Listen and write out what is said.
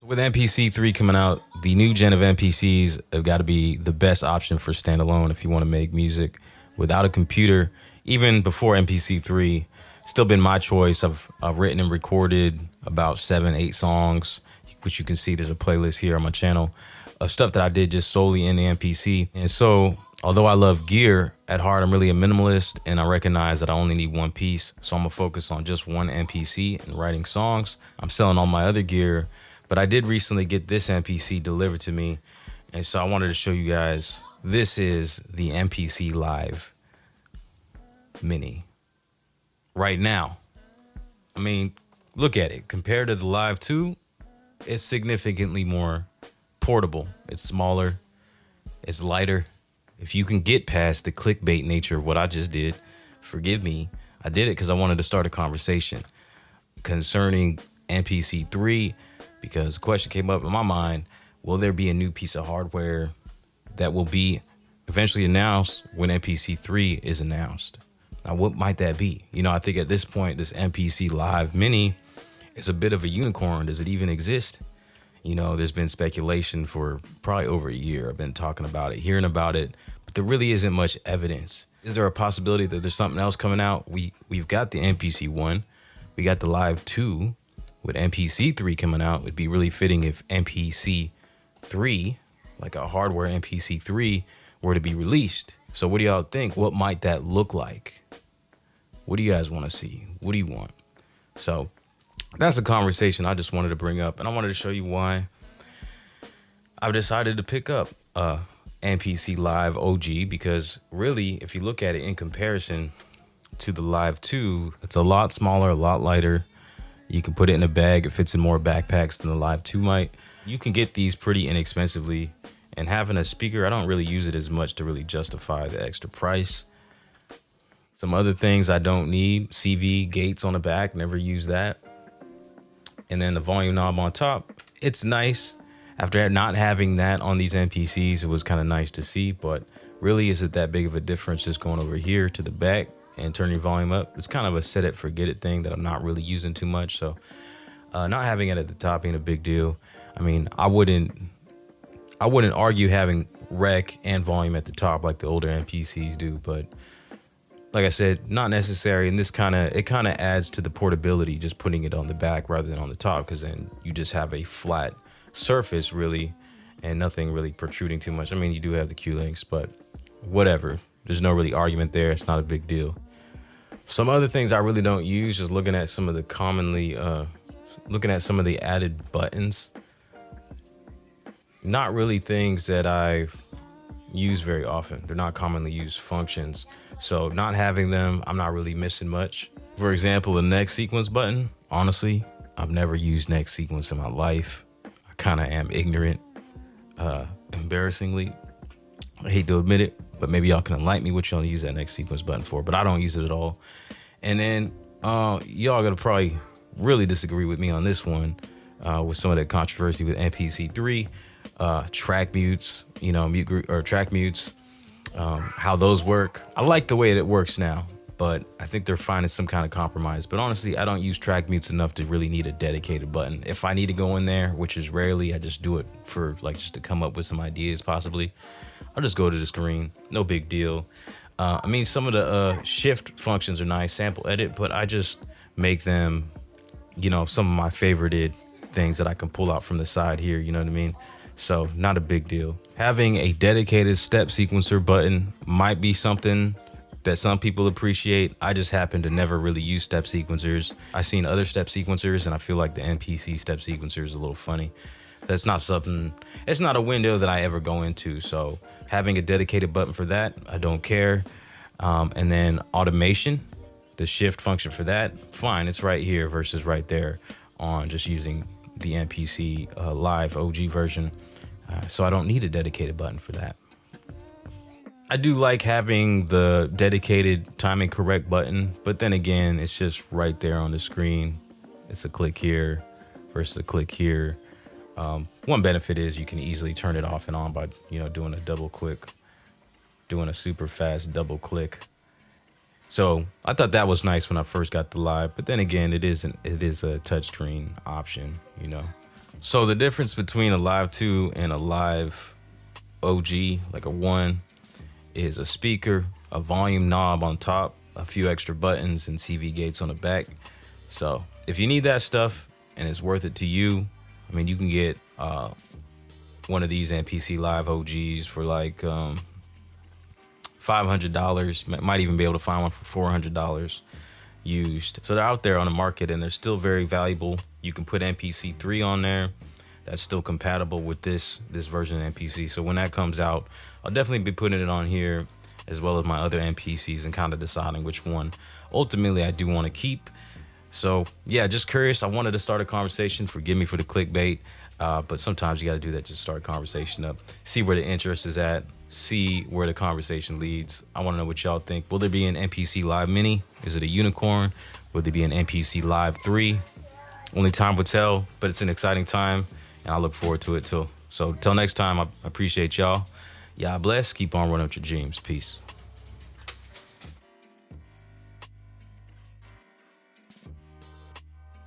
With MPC 3 coming out, the new gen of MPCs have got to be the best option for standalone if you want to make music without a computer. Even before MPC 3, still been my choice. I've written and recorded about 7-8 songs, which you can see there's a playlist here on my channel of stuff that I did just solely in the MPC. And so, although I love gear, at heart I'm really a minimalist, and I recognize that I only need one piece. So I'm gonna focus on just one MPC and writing songs. I'm selling all my other gear, but I did recently get this MPC delivered to me, and so I wanted to show you guys. This is the MPC Live Mini. Right now, I mean, look at it. Compared to the Live 2, it's significantly more portable. It's smaller, it's lighter. If you can get past the clickbait nature of what I just did, forgive me. I did it because I wanted to start a conversation concerning MPC 3, because the question came up in my mind, will there be a new piece of hardware that will be eventually announced when MPC 3 is announced? Now, what might that be? You know, I think at this point, this MPC Live Mini is a bit of a unicorn. Does it even exist? You know, there's been speculation for probably over a year. I've been talking about it, hearing about it, but there really isn't much evidence. Is there a possibility that there's something else coming out? We've got the MPC 1, we got the Live 2. With MPC 3 coming out, it'd be really fitting if MPC 3, like a hardware MPC 3, were to be released. So what do y'all think? What might that look like? What do you guys want to see? What do you want? So that's a conversation I just wanted to bring up, and I wanted to show you why I've decided to pick up NPC Live OG, because really, if you look at it in comparison to the Live 2, it's a lot smaller, a lot lighter. You can put it in a bag. It fits in more backpacks than the Live 2 might. You can get these pretty inexpensively, and having a speaker, I don't really use it as much to really justify the extra price. Some other things I don't need: CV gates on the back, never use that. And then the volume knob on top, it's nice. After not having that on these MPCs, it was kind of nice to see, but really, is it that big of a difference just going over here to the back and turn your volume up? It's kind of a set it, forget it thing that I'm not really using too much. So not having it at the top ain't a big deal. I mean, I wouldn't argue having rec and volume at the top like the older MPCs do, but like I said, not necessary. And this kind of adds to the portability, just putting it on the back rather than on the top, because then you just have a flat surface really and nothing really protruding too much. I mean, you do have the Q links, but whatever. There's no really argument there. It's not a big deal. Some other things I really don't use, just looking at some of the some of the added buttons. Not really things that I use very often. They're not commonly used functions. So not having them, I'm not really missing much. For example, the next sequence button. Honestly, I've never used next sequence in my life. I kind of am ignorant, embarrassingly. I hate to admit it, but maybe y'all can enlighten me what y'all use that next sequence button for, but I don't use it at all. And then y'all gonna probably really disagree with me on this one, with some of that controversy with MPC 3, track mutes, you know, track mutes, how those work. I like the way that it works now, but I think they're finding some kind of compromise. But honestly, I don't use track mutes enough to really need a dedicated button. If I need to go in there, which is rarely, I just do it for like just to come up with some ideas possibly. I'll just go to the screen, no big deal. I mean, some of the shift functions are nice, sample edit, but I just make them, you know, some of my favorited things that I can pull out from the side here, you know what I mean? So not a big deal. Having a dedicated step sequencer button might be something that some people appreciate. I just happen to never really use step sequencers. I've seen other step sequencers, and I feel like the MPC step sequencer is a little funny. That's not something, it's not a window that I ever go into. So having a dedicated button for that, I don't care. And then automation, the shift function for that, fine, it's right here versus right there on just using the NPC Live OG version. So I don't need a dedicated button for that. I do like having the dedicated timing correct button, but then again, it's just right there on the screen. It's a click here versus a click here. One benefit is you can easily turn it off and on by, you know, doing a double click, doing a super fast double click. So I thought that was nice when I first got the Live, but then again, it is a touchscreen option, you know. So the difference between a Live 2 and a Live OG, like a 1, is a speaker, a volume knob on top, a few extra buttons, and CV gates on the back. So if you need that stuff and it's worth it to you, I mean, you can get one of these MPC Live OGs for like $500. Might even be able to find one for $400 used. So they're out there on the market and they're still very valuable. You can put MPC3 on there. That's still compatible with this version of MPC. So when that comes out, I'll definitely be putting it on here as well as my other MPCs and kind of deciding which one ultimately I do want to keep. So yeah, just curious. I wanted to start a conversation. Forgive me for the clickbait, but sometimes you got to do that. Just start a conversation up, see where the interest is at, see where the conversation leads. I want to know what y'all think. Will there be an MPC Live Mini? Is it a unicorn? Will there be an MPC Live 3? Only time will tell, but it's an exciting time, and I look forward to it too. So till next time, I appreciate y'all. Y'all bless. Keep on running with your dreams. Peace.